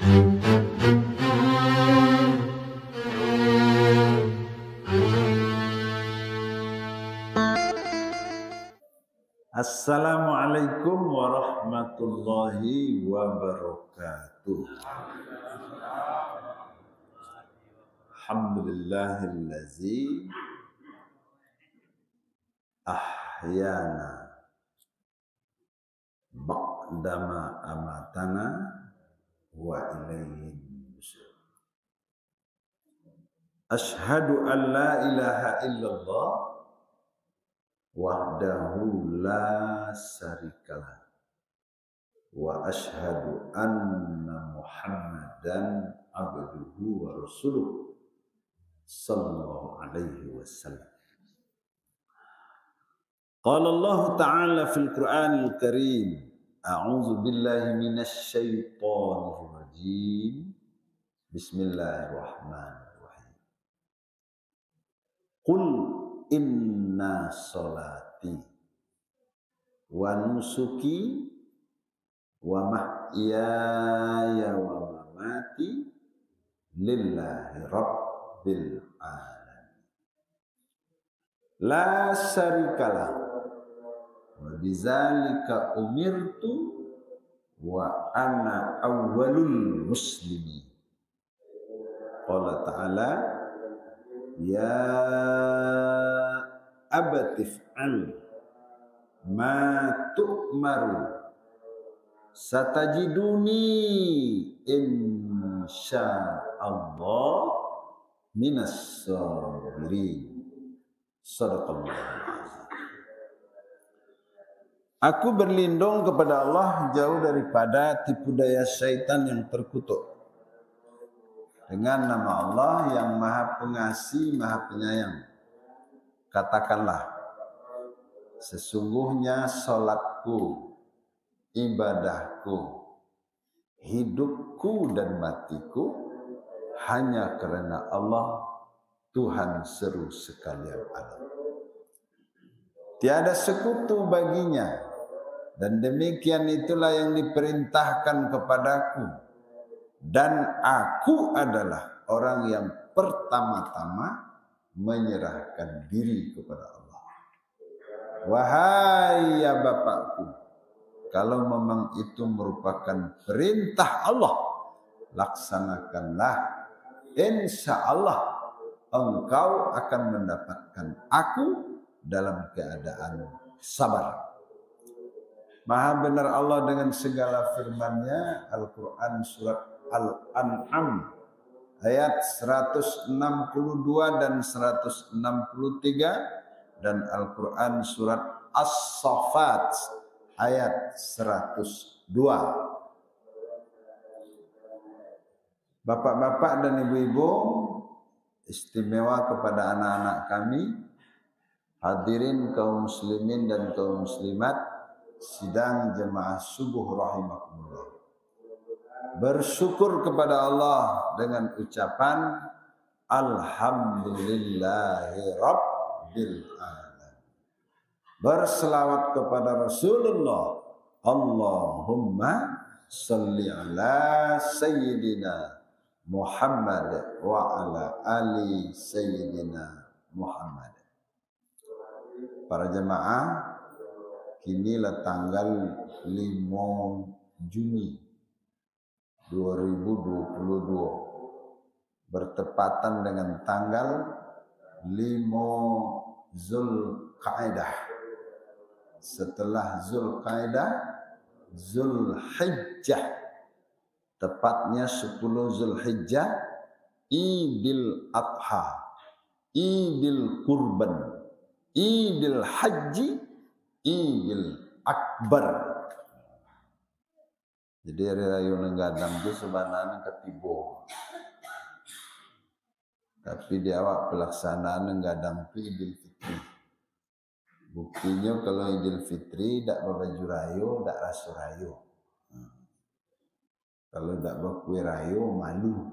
Assalamualaikum warahmatullahi wabarakatuh. Alhamdulillahillazi ahyana ba'dama amatana wa ilayhi nusyur. Asyhadu an la ilaha illallah wahdahu la syarikalah wa asyhadu anna Muhammadan abduhu wa rasuluh sallallahu alaihi wasallam. Qala Allah ta'ala fil Qur'anil Karim, a'udzu billahi minasy syaithanir rajim. Bismillahirrahmanirrahim. Qul inna sholati wa nusuki wa mahyaya wa mamati lillahi rabbil alamin la syarikalah wa bidzalika umirtu wa ana awwalul muslimin. Qala ta'ala ya abatif'al ma tu'maru satajiduni insyaallah minas sabirin. Shadaqallah. Aku berlindung kepada Allah jauh daripada tipu daya syaitan yang terkutuk. Dengan nama Allah yang Maha Pengasih, Maha Penyayang. Katakanlah, sesungguhnya salatku, ibadahku, hidupku dan matiku hanya karena Allah, Tuhan seru sekalian alam. Tiada sekutu baginya, dan demikian itulah yang diperintahkan kepadaku. Dan aku adalah orang yang pertama-tama menyerahkan diri kepada Allah. Wahai ya Bapakku, kalau memang itu merupakan perintah Allah, laksanakanlah. Insya Allah engkau akan mendapatkan aku dalam keadaan sabar. Maha benar Allah dengan segala firman-Nya. Al-Quran surat Al-An'am ayat 162 dan 163 dan Al-Quran surat As-Saffat ayat 102. Bapak-bapak dan ibu-ibu, istimewa kepada anak-anak kami, hadirin kaum muslimin dan kaum muslimat, sidang jemaah subuh rahimakumullah. Bersyukur kepada Allah dengan ucapan Alhamdulillahi Rabbil Alamin. Berselawat kepada Rasulullah, Allahumma salli ala Sayyidina Muhammad wa ala ali Sayyidina Muhammad. Para jemaah, kinilah tanggal 5 Juni 2022 bertepatan dengan tanggal 5 Zulqa'dah. Setelah Zulqa'dah, Zulhijjah, tepatnya 10 Zulhijjah, Idul Adha, Idul Kurban, Idul Haji, Idul Akbar. Jadi hari raya Nenggadang itu sebenarnya ketibo. Tapi di awal pelaksanaan Nenggadang itu Idul Fitri. Buktinya kalau Idul Fitri tak berbaju rayo, tak rasu rayo. Kalau tak berkue rayo, malu.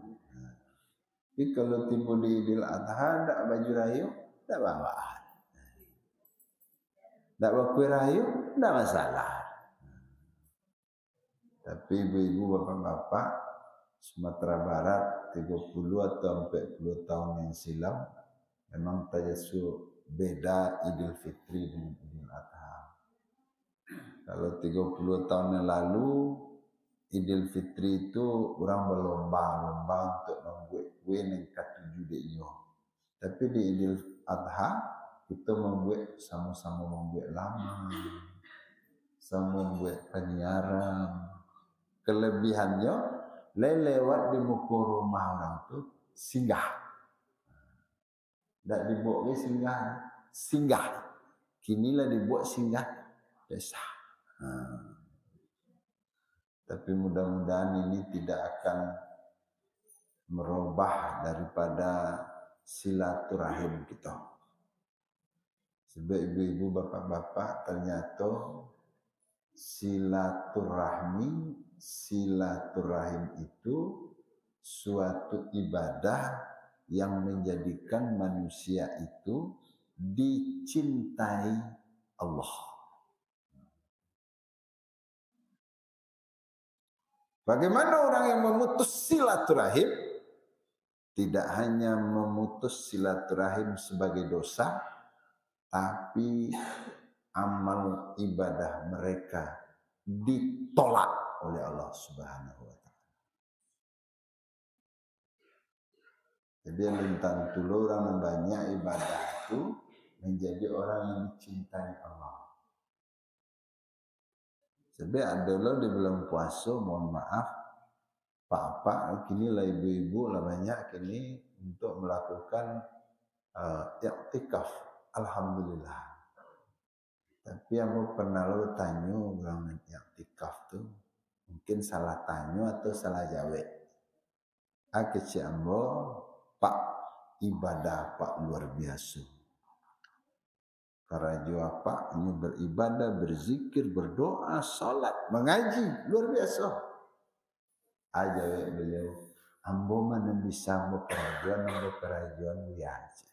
Tapi kalau tiba di Idul Adha, tak baju rayo, tak bawaan. Tak berkue rayo, tak masalah. Tapi ibu-ibu, bapak-bapak, Sumatera Barat 30 atau 40 tahun yang silam memang tajasu beda Idul Fitri dengan Idul Adha. Kalau 30 tahun yang lalu Idul Fitri itu orang berlomba-lomba untuk membuat kue yang ke-7 deknya. Tapi di Idul Adha kita membuat sama-sama membuat laman, sama membuat penyiaran. Kelebihannya lewat di muka rumah orang tuh singgah. Tidak dibuat singgah. Kinilah dibuat singgah desa. Tapi mudah-mudahan ini tidak akan merubah daripada silaturahim kita. Sebab ibu-ibu, bapak-bapak, ternyata silaturahim itu suatu ibadah yang menjadikan manusia itu dicintai Allah. Bagaimana orang yang memutus silaturahim? Tidak hanya memutus silaturahim sebagai dosa, tapi amal ibadah mereka ditolak oleh Allah Subhanahu wa Ta'ala. Jadi lintang tulu orang banyak ibadah itu menjadi orang yang dicintai Allah. Sebab adalah di bulan puasa, mohon maaf, pak-pak, kini lah ibu-ibu lah banyak kini untuk melakukan i'tikaf. Alhamdulillah. Tapi aku pernah lo tanya orang i'tikaf tu, mungkin salah tanya atau salah jawab. Aku ciambo pak ibadah pak luar biasa. Para jua pak ini beribadah, berzikir, berdoa, salat, mengaji luar biasa. Aja beliau, ambo mana bisa ambo kerajuan biasa.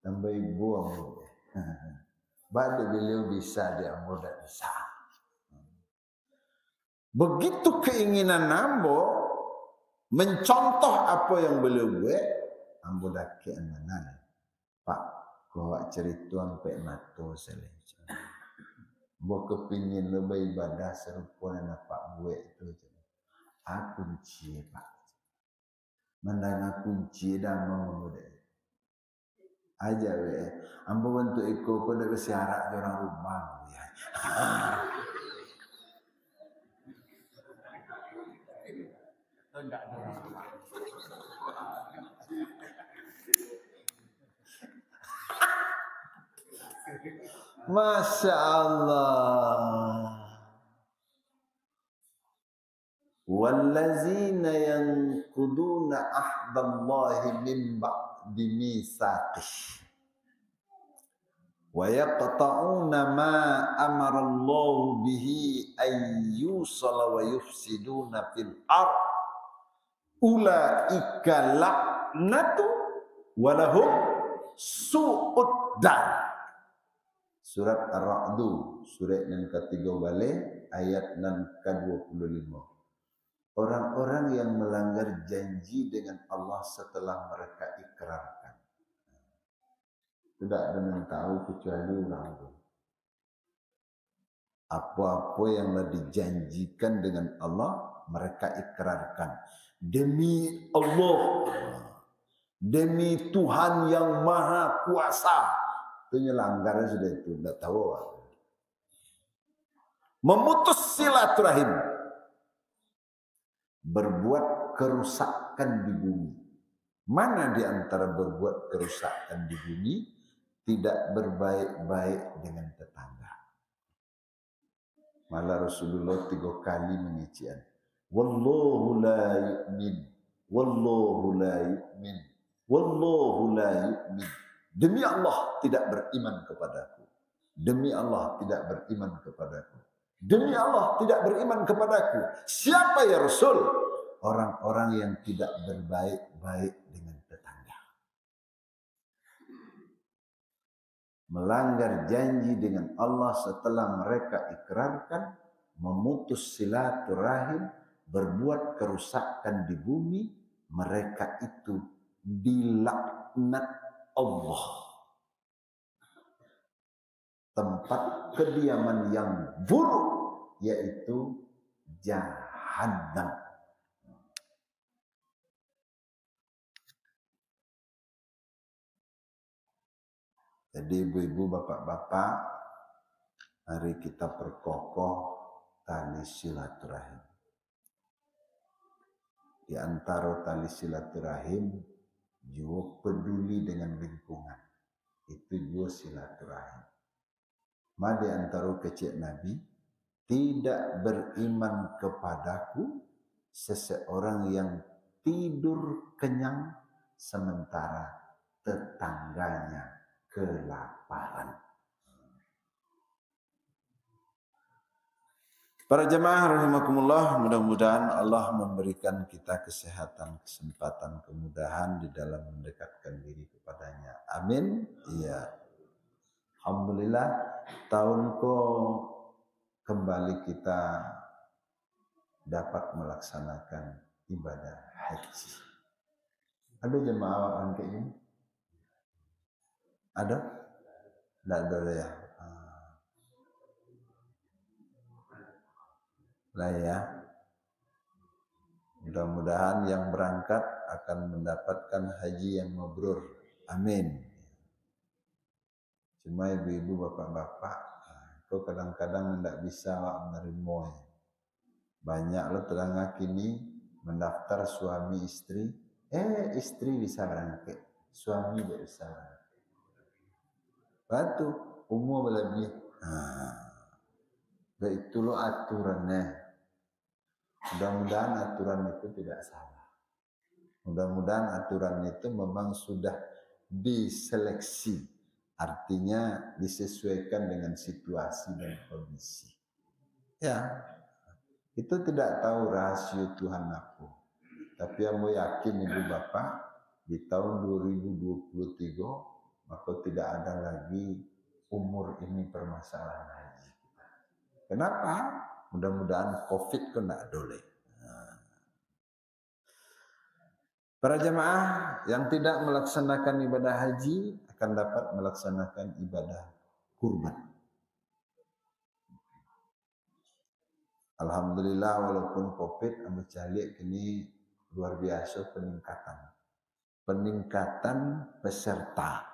Tambah ibu ambo. Balik beliau bisa, dia ambo tidak bisa. Begitu keinginan ambo mencontoh apa yang beliau buat, ambo dak keamanan. Pak, kau cerita sampai mati selesai. Ambo kepingin lebih ibadah serupa dengan Pak buat itu. Aku kunci Pak. Mendengar kunci dan mengudah. Aja ambo bentuk ikut kau dah bersiarak orang rumah. Enggak ada. Masya Allah. Wallazina yanquduna ahdallahi min ba'di mitsaqih wa yaqta'una ma amara Allah bihi ayyusala wa yufsiduna fil ard ulaika la'natu wa lahum su'ud dar. Surat Ar-Ra'du, surat yang ketiga balik, ayat yang ke-25. Orang-orang yang melanggar janji dengan Allah setelah mereka ikrarkan. Tidak ada yang tahu kecuali orang itu. Apa-apa yang dijanjikan dengan Allah, mereka ikrarkan. Demi Allah, demi Tuhan yang Maha Kuasa. Penyelenggaraan sudah itu, tidak tahu. Memutus silaturahim, berbuat kerusakan di bumi. Mana di antara berbuat kerusakan di bumi tidak berbaik-baik dengan tetangga? Malah Rasulullah 3 kali mengician. Wallahu la yu'min, wallahu la yu'min, wallahu la yu'min. Demi Allah tidak beriman kepadaku. Demi Allah tidak beriman kepadaku. Demi Allah tidak beriman kepadaku. Siapa ya Rasul? Orang-orang yang tidak berbaik-baik dengan tetangga. Melanggar janji dengan Allah setelah mereka ikrarkan, memutus silaturahim, berbuat kerusakan di bumi, mereka itu dilaknat Allah. Tempat kediaman yang buruk yaitu Jahannam. Jadi ibu-ibu, bapak-bapak, mari kita perkokoh tali silaturahim. Di antara tali silaturahim juga peduli dengan lingkungan. Itu juga silaturahim. Ma di antara kecil Nabi, tidak beriman kepadaku seseorang yang tidur kenyang sementara tetangganya kelaparan. Para jemaah rahimakumullah, mudah-mudahan Allah memberikan kita kesehatan, kesempatan, kemudahan di dalam mendekatkan diri kepadanya. Amin. Iya. Alhamdulillah, tahun ko kembali kita dapat melaksanakan ibadah haji. Ada jemaah kayak ini? Ada? Tidak ada ya. Lah ya. Mudah-mudahan yang berangkat akan mendapatkan haji yang mabrur. Amin. Cuma ibu-ibu, bapak-bapak, kau kadang-kadang tidak bisa menerima. Banyak lo terangga kini mendaftar suami istri. Istri bisa berangkat, suami tidak bisa berangkat. Batu umur lebih. Itu lo aturannya. Mudah-mudahan aturan itu tidak salah. Mudah-mudahan aturan itu memang sudah diseleksi. Artinya disesuaikan dengan situasi dan kondisi. Ya, itu tidak tahu rahasia Tuhan aku. Tapi yang mau yakin ibu bapak, di tahun 2023 maka tidak ada lagi umur ini permasalahan haji. Kenapa? Mudah-mudahan COVID kena dole. Para jemaah yang tidak melaksanakan ibadah haji akan dapat melaksanakan ibadah kurban. Alhamdulillah, walaupun COVID anu calik ini luar biasa peningkatan peserta.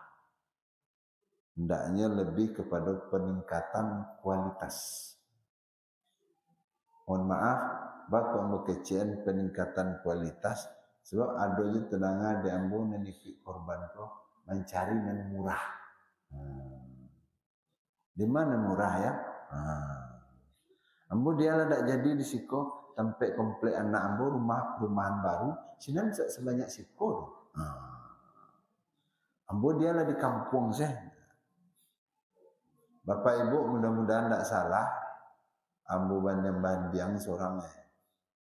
Hendaknya lebih kepada peningkatan kualitas. Mohon maaf, baku ambo kecian peningkatan kualitas sebab ada je tenanga di ambo neniki korban ko mencari yang murah. Di mana murah ya? Ambo dia lah tak jadi di siko sampai komplek anak ambo rumahan baru sinan sebanyak siko. Ambo dia lah di kampung saya. Bapak Ibu mudah-mudahan tak salah. Ambo bandiang seorang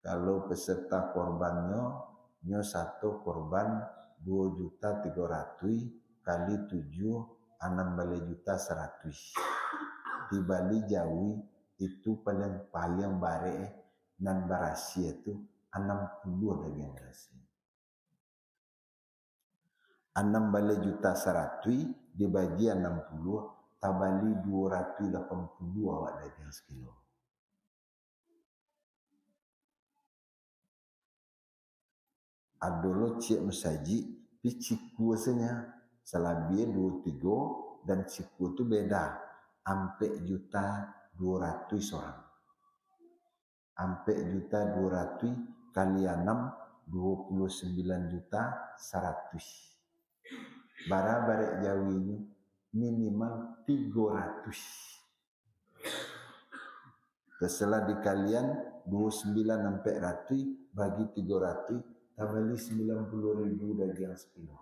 kalau peserta korbannya nyo satu korban 2.300.000 kali 7 6.100.000 di Bali Jawi itu paling bare nan barasi itu 60 lagi yang barasi 6.100.000 dibagi 60 tabali 282 awak dagang sekilo. Adolo cik mesaji piciku asanya selabia 23 dan ciku tu beda ampe juta 200 orang ampe juta 200 kali 6 29.100.000 bara-bara Jawi ini minimal 300 terselah di kalian 29 sampai 100 bagi 300 tabali 90.000 dagang sekilo.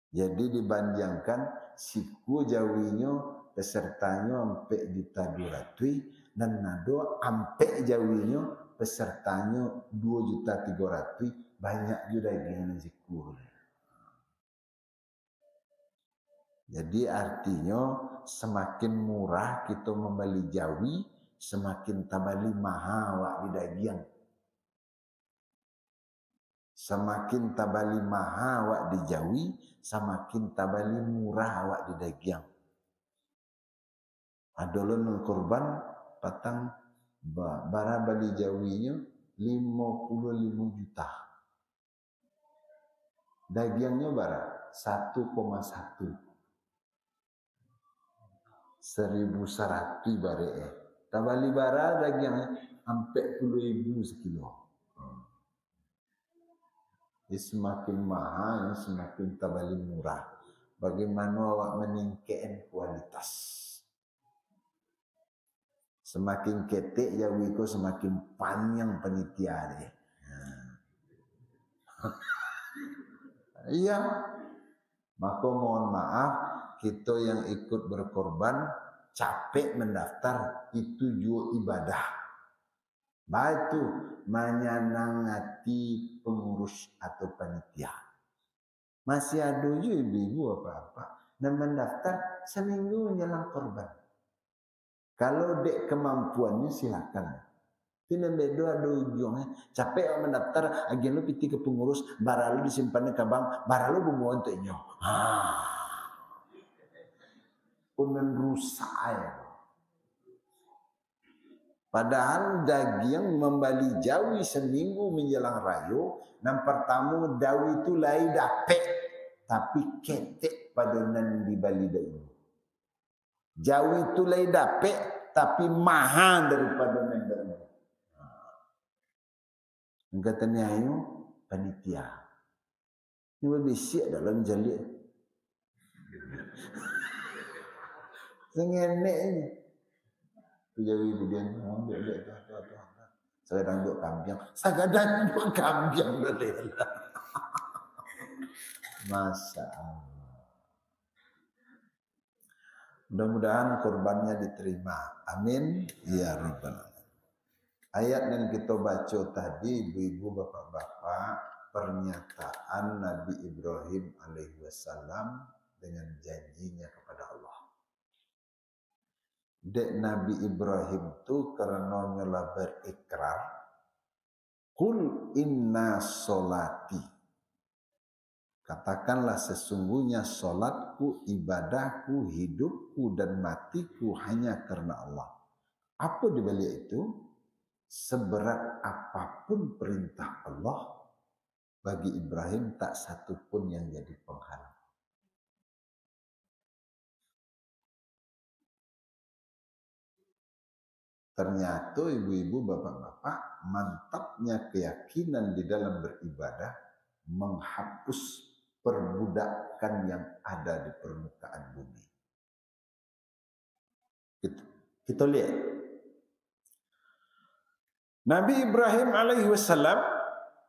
Jadi dibandingkan siku Jawinyo pesertanya sampai juta 200 dan nado sampai Jawinyo pesertanya 2.300.000 banyak juga dagang siku. Jadi artinya semakin murah kita membeli Jawi semakin tabali maha wak di dagiang. Semakin tabali maha wak di jawi, semakin tabali murah wak di dagiang. Adolon korban patang bara bali jawinya 55 juta. Dagiangnya bara 1,1. 1.100 bare. Tabali bara dagiangnya sampai 10.000 sekilo. Jadi semakin mahal, semakin tabali murah. Bagaimana awak meningkatkan kualitas? Semakin ketek jawi ko, semakin panjang panitia deh. Iya. Maka mohon maaf, kita yang ikut berkorban capek mendaftar itu juga ibadah. Batu menyenangati pengurus atau panitia. Masih ada juga ibu-ibu apa-apa dan mendaftar seminggu menjelang korban. Kalau dek kemampuannya silakan. Tidak beda ada ujungnya. Capek orang mendaftar, agen lu piti ke pengurus, baralu disimpannya ke bank, baralu bumbuan untuk nyo. Kemudian rusak ya. Padahal daging membali jawi seminggu menjelang rayo, dan pertama dawi itu lai dapet, tapi ketek pada nan di bali dawi. Jawi itu lai dapet, tapi mahal daripada nan dawi. Katanya ayo panitia. Ini lebih siap dalam jalik. Sengenek ini. Jadi dia ambil dia tu. Saya dah duk kambiang. Saya dah duk kambiang boleh. Masya Allah. Mudah-mudahan korbannya diterima. Amin. Ya Rabbal Alamin. Ayat yang kita baca tadi, ibu-ibu, bapak-bapak, pernyataan Nabi Ibrahim alaihissalam dengan janjinya kepada Allah. Dek Nabi Ibrahim itu karena nyola berikrar, Qul inna solati. Katakanlah sesungguhnya solatku, ibadahku, hidupku dan matiku hanya karena Allah. Apa di balik itu? Seberat apapun perintah Allah, bagi Ibrahim tak satu pun yang jadi penghalang. Ternyata ibu-ibu, bapak-bapak, mantapnya keyakinan di dalam beribadah menghapus perbudakan yang ada di permukaan bumi. Kita lihat. Nabi Ibrahim alaihissalam,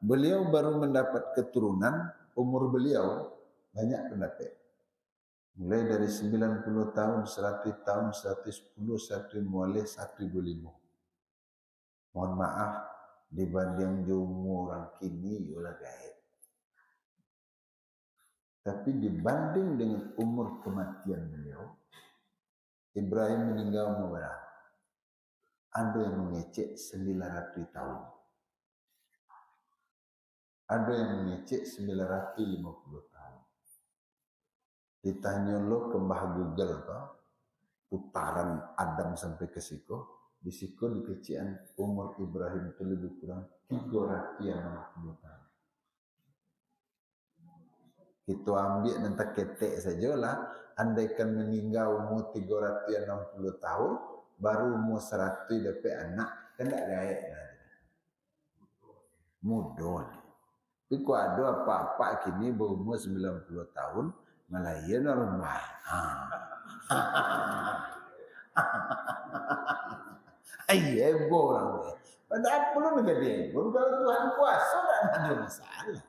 beliau baru mendapat keturunan, umur beliau banyak pendapat. Mulai dari 90 tahun, 100 tahun, 110, 150, 105. Mohon maaf, dibanding umur orang kini, ulah gaib. Tapi dibanding dengan umur kematian beliau, Ibrahim meninggal umur berapa? Ada yang mengecek 900 tahun. Ada yang mengecek 950 tahun. Ditanya lo ke Mbah Google toh, putaran Adam sampai ke Siko. Di Siko dikecian umur Ibrahim itu lebih kurang 360 tahun. Kita ambil nanti ketek sajalah. Andaikan meninggal umur 360 tahun, baru umur 100 dapat anak, kan tak gaya. Mudah. Tapi kalau ada apa-apa kini berumur 90 tahun, malah ia normal. Iya, orang. Padahal perlu menjadi ibu. Kalau Tuhan kuasa, tak ada masalah.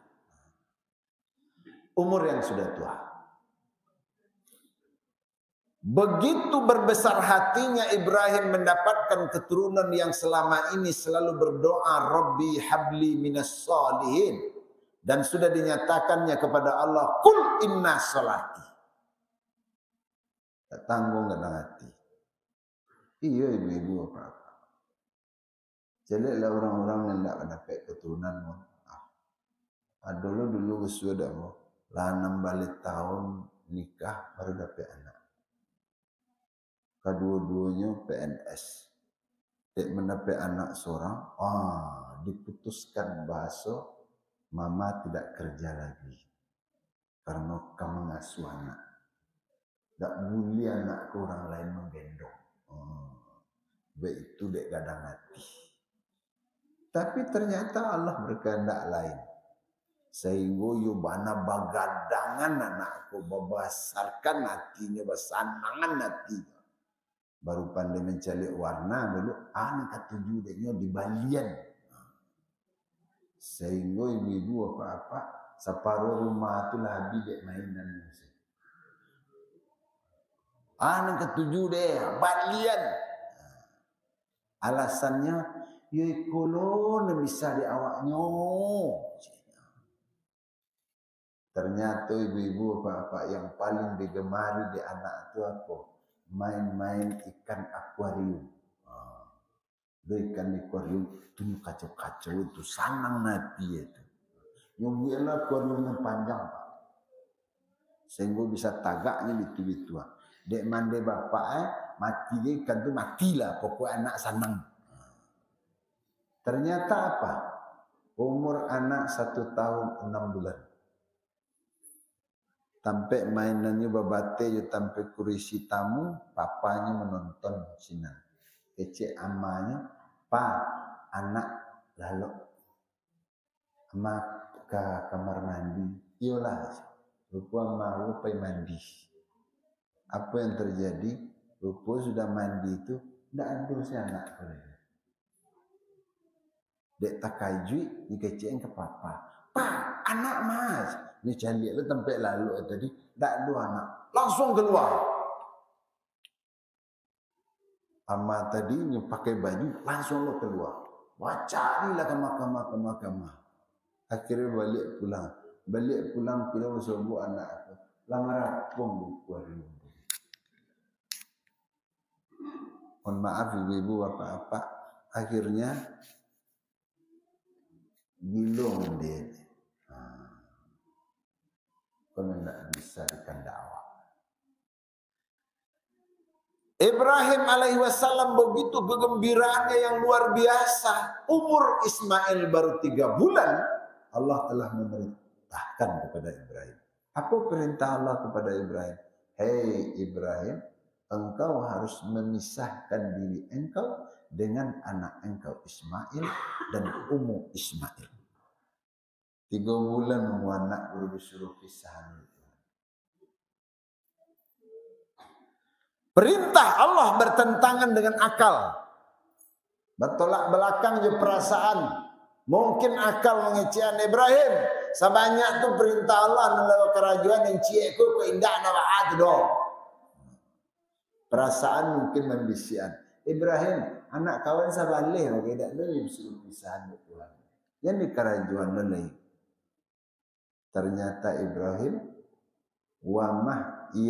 Umur yang sudah tua. Begitu berbesar hatinya Ibrahim mendapatkan keturunan yang selama ini selalu berdoa, Rabbi habli minas salihin. Dan sudah dinyatakannya kepada Allah, Qul inna salati. Tak tanggung dalam hati. Iya ibu-ibu apa-apa. Jeleklah orang-orang yang tidak dapat keturunan. Dulu sudah mau lah 6 balik tahun nikah baru dapat anak. Kedua-duanya PNS. Dek mendapat anak seorang, diputuskan bahasa mama tidak kerja lagi karena kamu ngasuh anak. Tak boleh anak ke orang lain menggendong. Baik itu dek gadang hati. Tapi ternyata Allah berkehendak lain. Sehingga yubana bagadangan anakku, membesarkan hatinya, besanangan hatinya. Baru pandai mencari warna, baru anak ketujuh deknya di balian. Sehingga ibu-ibu apa-apa, separuh rumah itu lah habis dek mainan. Anak ketujuh deh, balian. Alasannya, ya kolon bisa di awaknya. Ternyata ibu-ibu bapak yang paling digemari di anak itu apa? Main-main ikan akuarium. Ikan akuarium itu kacau-kacau itu sanang nabi itu. Yang biarlah akuarium yang panjang Pak. Sehingga bisa tagaknya itu. Dek mande bapak mati dia ikan itu matilah pokok anak sanang. Ternyata apa? Umur anak 1 tahun 6 bulan. Sampai mainannya babate je sampai kurisi tamu, papanya menonton sinan. Kece amanya, anak lalu ama ke kamar mandi. Iyalah, lupa mau pergi mandi. Apa yang terjadi? Lupa sudah mandi itu, tidak ada si anak. Dek tak kajui, dikecein ke papa. Anak mas. Ini cari lu tempat lalu tadi, tak ada anak. Langsung keluar. Ama tadi pakai baju, langsung lo keluar. Wah carilah ke mahkamah. Akhirnya balik pulang kira sebuah anak aku. Langarapung di akuarium. Mohon maaf ibu-ibu bapak-bapak. Akhirnya gilung dia. Kalau tidak bisa dikandawak. Ibrahim alaihi wasallam begitu kegembiraannya yang luar biasa. Umur Ismail baru 3 bulan. Allah telah memerintahkan kepada Ibrahim. Apa perintah Allah kepada Ibrahim? Hei Ibrahim, engkau harus memisahkan diri engkau dengan anak engkau Ismail dan ummu Ismail. 3 bulan mau anak baru disuruh pisah. Perintah Allah bertentangan dengan akal. Bertolak belakang je perasaan. Mungkin akal mengecewakan Ibrahim. Sebanyak tu perintah Allah dalam kerajaan yang ciekku keindah nabaat dong. Perasaan mungkin membisian. Ibrahim, anak kawan sabaleh bagi dak lu disuruh pisah Tuhan. Yang di kerajaan lain. Ternyata Ibrahim wa mamati.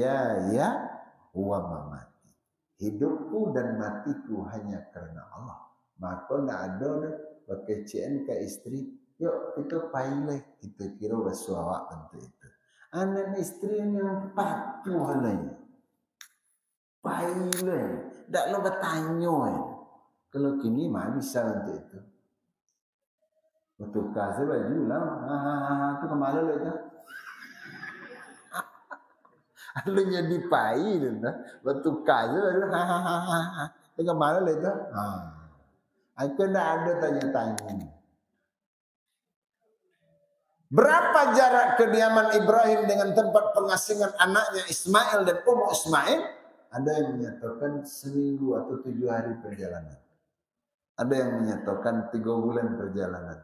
Hidupku dan matiku hanya karena Allah. Maka nak ada bekecian ke istri, yuk kita paileh kita kira bersuawak tentu itu. Anak istri yang patuh halanya. Paileh, dak lo bertanya. Kalau kini mah bisa untuk itu. Betul kasih baju lah, tu kemana lo itu? Lu jadi pai tu, betul kasih baju, tu kemana lo itu? Aku tidak ada tanya-tanya. Berapa jarak kediaman Ibrahim dengan tempat pengasingan anaknya Ismail dan ummu Ismail? Ada yang menyatakan 1 atau 7 hari perjalanan. Ada yang menyatakan 3 bulan perjalanan.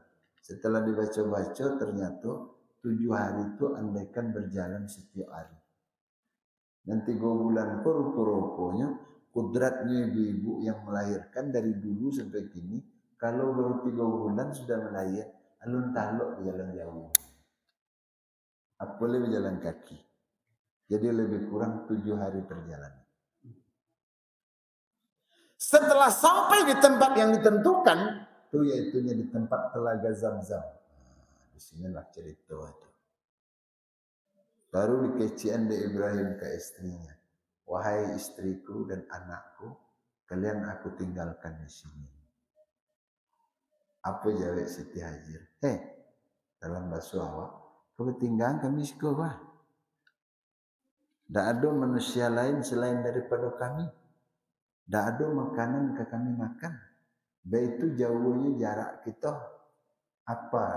Setelah dibaca-baca ternyata 7 hari itu andaikan berjalan setiap hari. Dan 3 bulan rupa-rupanya kudratnya ibu-ibu yang melahirkan dari dulu sampai kini. Kalau baru 3 bulan sudah melahir, alun taluk berjalan jauh. Apalagi berjalan kaki. Jadi lebih kurang 7 hari perjalanan. Setelah sampai di tempat yang ditentukan, itu yaitunya di tempat telaga Zam-Zam. Nah, di sinilah cerita itu. Baru dikecian di Ibrahim ke istrinya. Wahai istriku dan anakku, kalian aku tinggalkan di sini. Apa jawab Siti Hajar? Dalam bahasa awak, kau tinggalkan kami sekolah. Tak ada manusia lain selain daripada kami. Tak ada makanan ke kami makan. Begitu jauhnya jarak kita. Apa?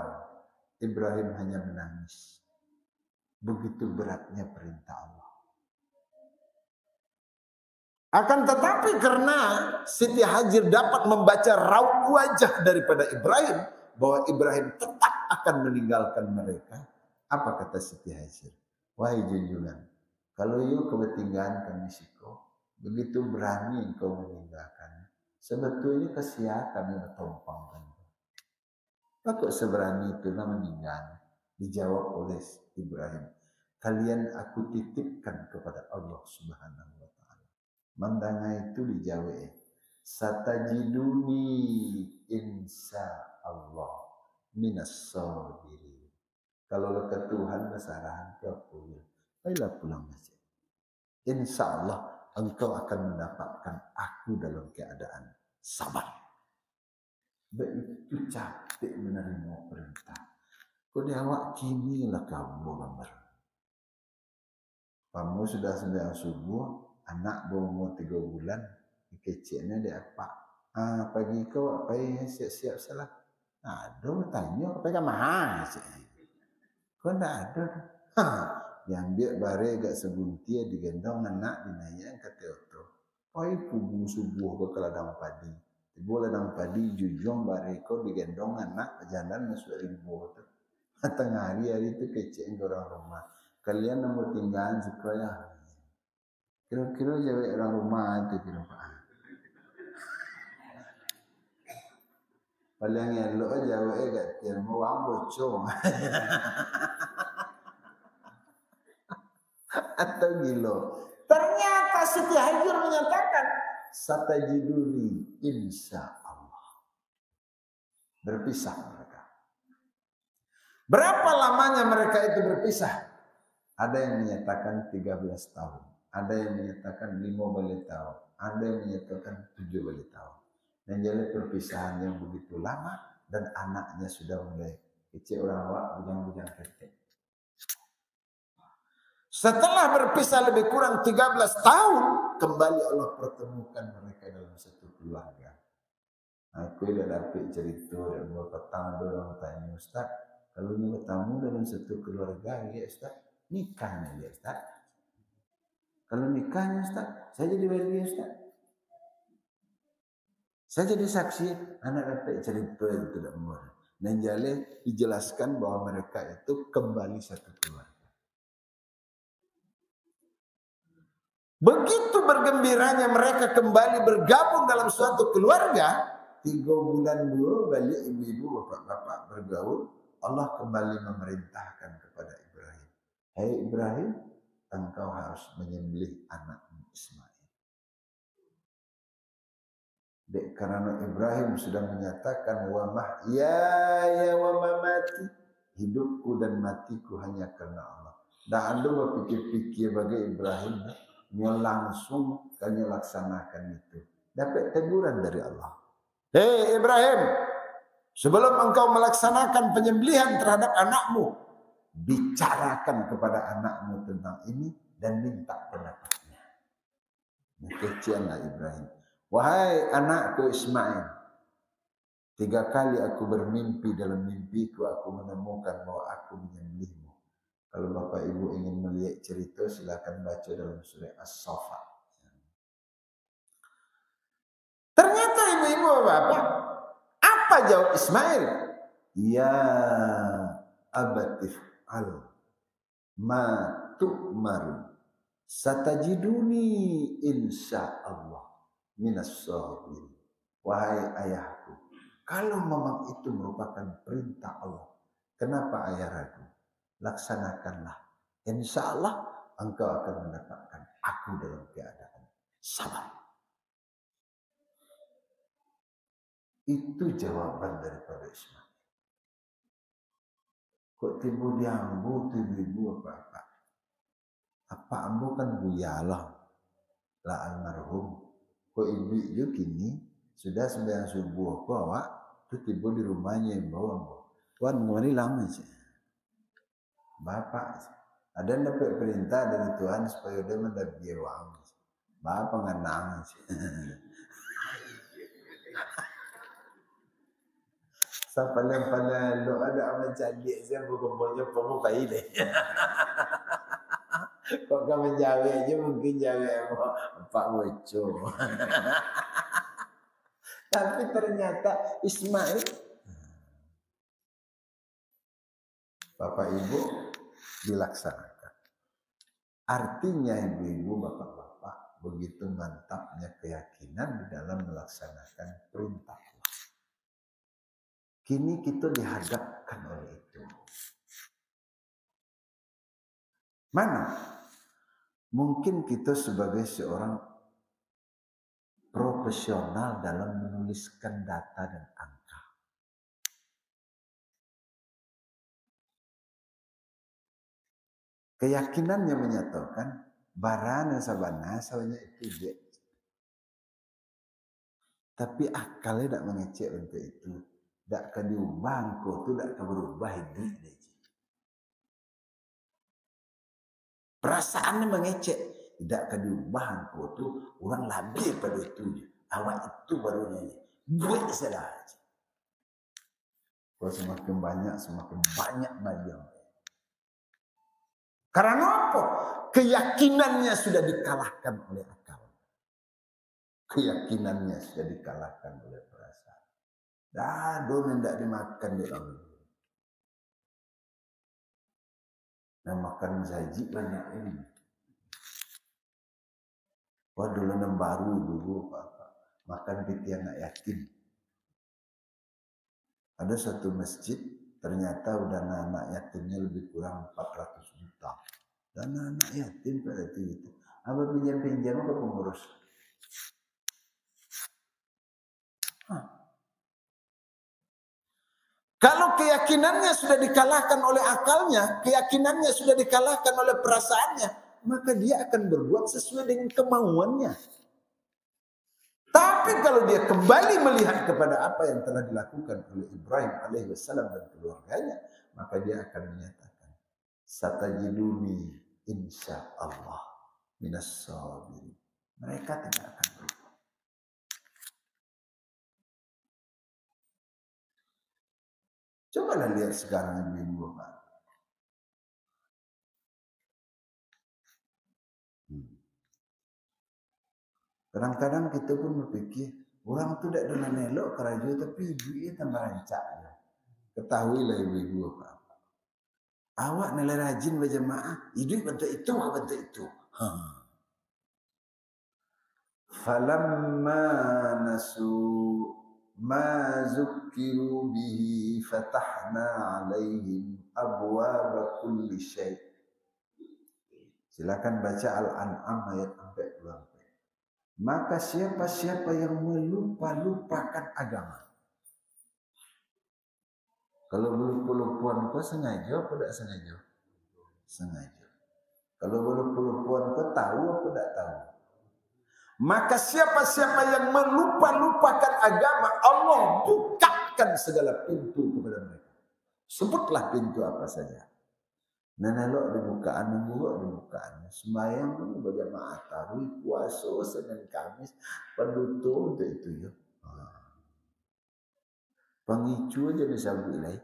Ibrahim hanya menangis. Begitu beratnya perintah Allah. Akan tetapi karena Siti Hajar dapat membaca raut wajah daripada Ibrahim, bahwa Ibrahim tetap akan meninggalkan mereka. Apa kata Siti Hajar? Wahai junjungan, kalau you ketinggalan kami siko, begitu berani engkau meninggalkan. Sebetulnya kesia kami bertompang. Apa seberani itulah meninggal? Dijawab oleh Ibrahim. Kalian aku titipkan kepada Allah Subhanahu wa taala. Mandanga itu dijawab. Satajiduni insya Allah minas sabirin. Kalau ke Tuhan kesarahan ke aku. Baiklah pulang saja. Insya Allah engkau akan mendapatkan aku dalam keadaan sabar. Begitu capek menerima perintah. Kau awak kini lah kamu gambar. Kamu sudah sembahyang subuh, anak baru 3 bulan, kecilnya dia apa? Pagi kau apa yang siap-siap salah? Aduh, tanya apa yang mahal sih? Kau tidak ada. Diambil bare agak sebuntia digendong anak dinanya ke Teoto. Oi pugu subuh ke ladang padi. Tiba ladang padi jujung bare kau digendong anak jalan masuk rimbo tu. Tengah hari itu kecil orang rumah. Kalian mau tinggal supaya kira-kira jawab orang rumah itu kira Pak. Paling elok jawab gak tiar mau bocong. Atau gilo. Ternyata Siti Hajar menyatakan satajiduni insya Allah. Berpisah mereka. Berapa lamanya mereka itu berpisah? Ada yang menyatakan 13 tahun. Ada yang menyatakan 15 tahun. Ada yang menyatakan 17 tahun. Dan jadi perpisahan yang begitu lama. Dan anaknya sudah mulai kecil orang awak bujang-bujang ketek. Setelah berpisah lebih kurang 13 tahun, kembali Allah pertemukan mereka dalam satu keluarga. Aku udah dapat cerita dan beberapa tahun orang tanya, Ustaz, kalau ini bertemu dalam satu keluarga, ya Ustaz, nikahnya ya Ustaz. Kalau nikahnya Ustaz, saya jadi wali Ustaz. Saya jadi saksi, anak dapat cerita yang tidak mudah. Dan jadi dijelaskan bahwa mereka itu kembali satu keluarga. Begitu bergembiranya mereka kembali bergabung dalam suatu keluarga, 3 bulan dulu balik ibu-ibu, bapak-bapak bergaul, Allah kembali memerintahkan kepada Ibrahim. Hai Ibrahim, engkau harus menyembelih anakmu Ismail. Karena Ibrahim sudah menyatakan wa mahyaya wa mamati, hidupku dan matiku hanya karena Allah. Dan ada berpikir-pikir bagi Ibrahim, dia langsung kanya laksanakan itu. Dapat teguran dari Allah. Hei Ibrahim, sebelum engkau melaksanakan penyembelihan terhadap anakmu, bicarakan kepada anakmu tentang ini dan minta pendapatnya. Kecianlah Ibrahim. Wahai anakku Ismail, 3 kali aku bermimpi, dalam mimpiku aku menemukan bahwa aku menyembelihmu. Kalau Bapak Ibu ingin melihat cerita, silakan baca dalam surah As-Saffat. Ternyata ibu-ibu bapak, apa jawab Ismail? Ya abatif al ma tu'maru satajiduni insya Allah minas sabirin. Wahai ayahku, kalau memang itu merupakan perintah Allah, kenapa ayah ragu? Laksanakanlah. Insya Allah engkau akan mendapatkan aku dalam keadaan sabar. Itu jawaban daripada Ismail. Kok tiba di ambu, ibu apa-apa. Apa ambu kan buyalah lah almarhum. Kok ibu itu kini sudah sembahyang subuh kok awak tu tiba di rumahnya yang bawa. Wan ngomong lama sih. Bapak ada dapat perintah dari Tuhan supaya dia mendapat uang. Bapak ngenang sih. Sapala lo ada amat cantik saya bukan pemuka ini. Kok kamu jawa aja mungkin jawa Pak Woco. Tapi ternyata Ismail, Bapak Ibu dilaksanakan. Artinya ibu-ibu, bapak-bapak begitu mantapnya keyakinan di dalam melaksanakan perintah Allah. Kini kita dihadapkan oleh itu. Mana? Mungkin kita sebagai seorang profesional dalam menuliskan data dan angka. Keyakinannya menyatakan barana sabana sawanya itu dia. Tapi akalnya tidak mengecek untuk itu. Tidak akan diubah engkau itu tidak akan berubah hidup dia. Perasaannya mengecek. Tidak akan diubah engkau itu orang lebih pada itu. Awak itu baru nyanyi. Duit salah aja. Kalau semakin banyak maju. Karena apa? Keyakinannya sudah dikalahkan oleh akal. Keyakinannya sudah dikalahkan oleh perasaan. Dadon tidak dimakan di orang. Nah makan saji banyak ini. Wah dulu baru dulu apa? Makan piti anak yatim. Ada satu masjid ternyata udah anak yatimnya lebih kurang 400 juta. Dan anak yatim pada itu. Apa pinjam-pinjam ke pengurus? Kalau keyakinannya sudah dikalahkan oleh akalnya, keyakinannya sudah dikalahkan oleh perasaannya, maka dia akan berbuat sesuai dengan kemauannya. Tapi kalau dia kembali melihat kepada apa yang telah dilakukan oleh Ibrahim alaihissalam dan keluarganya, maka dia akan menyatakan, satajiduni insya Allah minas sabirin. Mereka tidak akan berubah. Cobalah lihat sekarang ibu-ibu Pak. Kadang-kadang kita pun berpikir, orang itu tidak dengan elok kerajaan, tapi ibu-ibu tambah rancak. Ketahuilah ibu-ibu Pak. Awak nilai rajin berjemaah, hidup bentuk itu ke bentuk itu. Falamma nasu ma zukkiru bihi fatahna alaihim abwaaba kulli syai'. Silakan baca Al-An'am ayat 40. Maka siapa-siapa yang melupakan agama. Kalau lupa-lupuan kau sengaja apa tidak sengaja? Sengaja. Kalau lupa-lupuan kau tahu apa tidak tahu? Maka siapa-siapa yang melupakan agama, Allah bukakan segala pintu kepada mereka. Sebutlah pintu apa saja. Nanalok dibukaan, nunggu dibukaan. Sembahyang dulu berjamaah tarawih, puasa Senin Kamis, penutup untuk itu ya. Pengicu aja bisa bilai.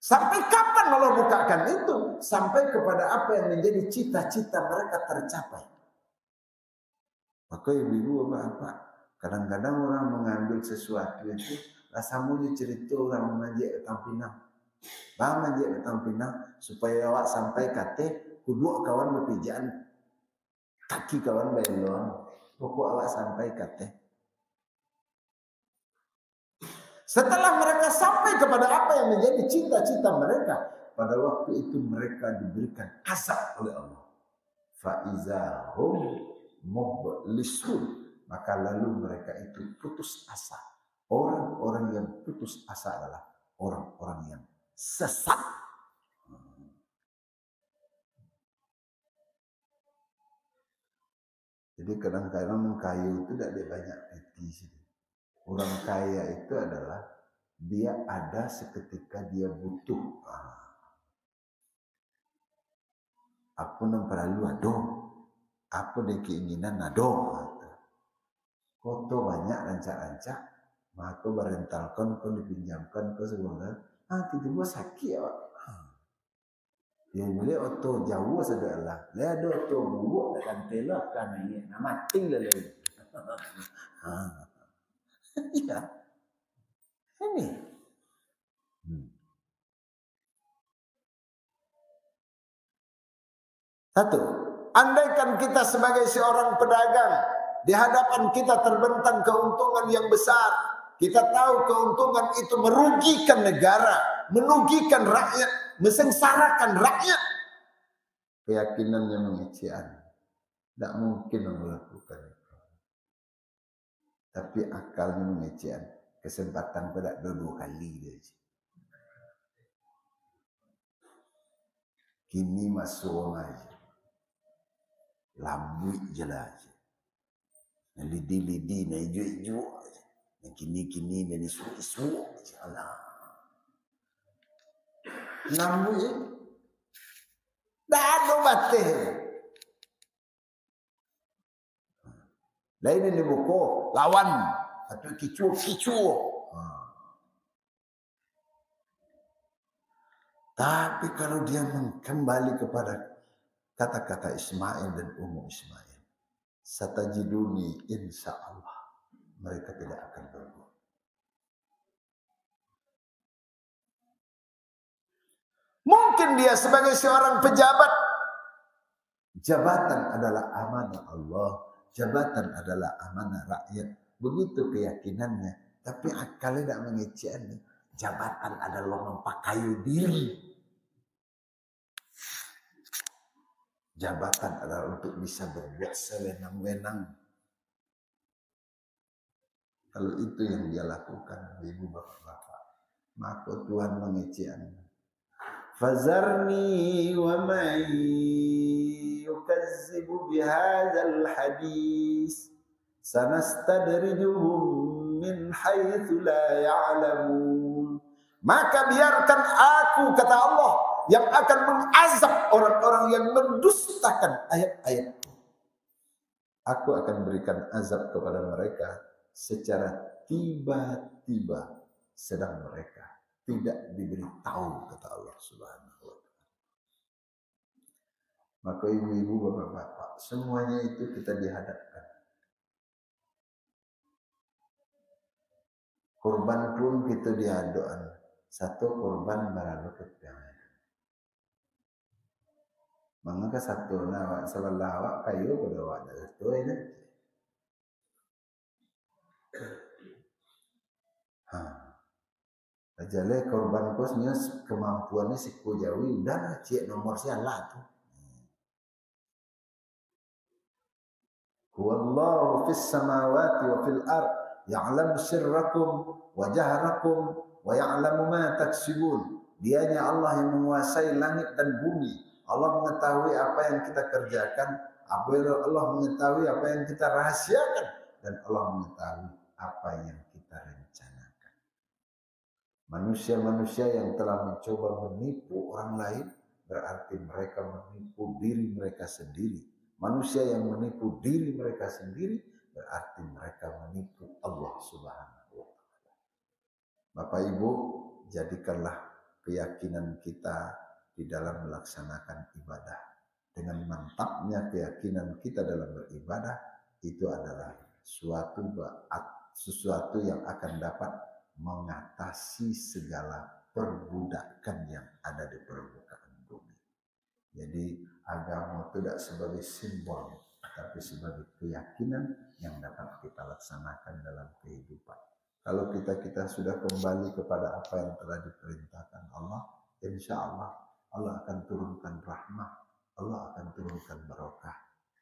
Sampai kapan Allah bukakan itu? Sampai kepada apa yang menjadi cita-cita mereka tercapai. Maka ibu-ibu bapak, kadang-kadang orang mengambil sesuatu itu, rasamu cerita orang menajik datang Pinang. Bang menajik datang Pinang, supaya awak sampai kate, kudu kawan berpijaan, kaki kawan belon, pokok awak sampai kate. Setelah mereka sampai kepada apa yang menjadi cita-cita mereka, pada waktu itu mereka diberikan azab oleh Allah. Faizahum mublisun. maka lalu mereka itu putus asa. Orang-orang yang putus asa adalah orang-orang yang sesat. Jadi kadang-kadang kayu itu tidak ada banyak peti. Orang kaya itu adalah dia ada seketika dia butuh. Apa yang perlu ada, apa yang keinginan ada. Koto banyak rancak-rancak, maka berentalkan, kau dipinjamkan ke sebuah. Tiba-tiba sakit ya. Dia boleh oto jauh saudara. Dia ada oto buruk dan telak kan ini. Mati lah lagi. Ya. Ini. Satu. Andaikan kita sebagai seorang pedagang, di hadapan kita terbentang keuntungan yang besar. Kita tahu keuntungan itu merugikan negara, merugikan rakyat, mensengsarakan rakyat. Keyakinan yang mengecewakan. Tidak mungkin melakukan itu. Tapi akalnya mengecewakan. Kesempatan pada dua kali dia. Kini masuk aja. Lambut je lah. Lidi-lidi, na hijau-hijau aja. Kini-kini, na isu-isu aja. Alah. Lambut je. Dah ada batin. Lain ini buku, lawan. Atau kicu-kicu. Tapi kalau dia kembali kepada kata-kata Ismail dan Ummu Ismail, satajiduni insya Allah, mereka tidak akan berbuat. Mungkin dia sebagai seorang pejabat, jabatan adalah amanah Allah, jabatan adalah amanah rakyat. Begitu keyakinannya, tapi akalnya tidak mengecewakan. Jabatan adalah mempakayu diri. Jabatan adalah untuk bisa berbuat sewenang-wenang. Kalau itu yang dia lakukan, ibu bapak-bapak, maka Tuhan mengecewakan. Fazarni wa man yukazzibu bihadzal hadis sanastadrijuhum min haitsu la ya'lamun. Maka biarkan aku, kata Allah, yang akan mengazab orang-orang yang mendustakan ayat-ayatku. Aku akan berikan azab kepada mereka secara tiba-tiba, sedang mereka tidak diberitahu, kata Allah Subhanahu wa ta'ala. Maka ibu-ibu, bapak-bapak, semuanya itu kita dihadapkan. Korban pun kita diadokan. Satu korban baralu kepiangan. Maka satu nawak salah awak kayu pada awak dah tu ini. Jale korban kosnya kemampuannya siku jawi udah cek nomor sialah tu. Huwallahu fis samawati wa fil ard ya'lamu sirrakum wa jahrakum wa ya'lamu ma taksibun. Dianya Allah yang menguasai langit dan bumi. Allah mengetahui apa yang kita kerjakan, Allah mengetahui apa yang kita rahasiakan, dan Allah mengetahui apa yang kita rencanakan. Manusia-manusia yang telah mencoba menipu orang lain, berarti mereka menipu diri mereka sendiri. Manusia yang menipu diri mereka sendiri, berarti mereka menipu Allah Subhanahu wa ta'ala. Bapak Ibu, jadikanlah keyakinan kita di dalam melaksanakan ibadah. Dengan mantapnya keyakinan kita dalam beribadah, itu adalah sesuatu yang akan dapat mengatasi segala perbudakan yang ada di permukaan bumi. Jadi agama tidak sebagai simbol, tapi sebagai keyakinan yang dapat kita laksanakan dalam kehidupan. Kalau kita sudah kembali kepada apa yang telah diperintahkan Allah, insya Allah Allah akan turunkan rahmah, Allah akan turunkan barokah.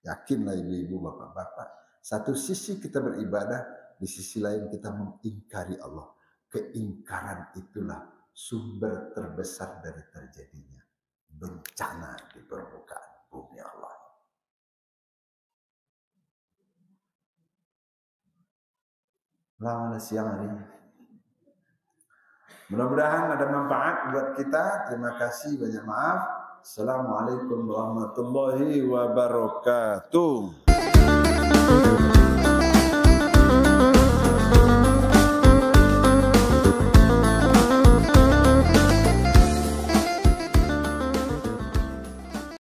Yakinlah ibu-ibu, bapak-bapak, Satu sisi kita beribadah, di sisi lain kita mengingkari Allah. Keingkaran itulah sumber terbesar dari terjadinya bencana di permukaan bumi Allah. Lama siang hari ini. Mudah-mudahan ada manfaat buat kita. Terima kasih, banyak maaf. Assalamualaikum warahmatullahi wabarakatuh.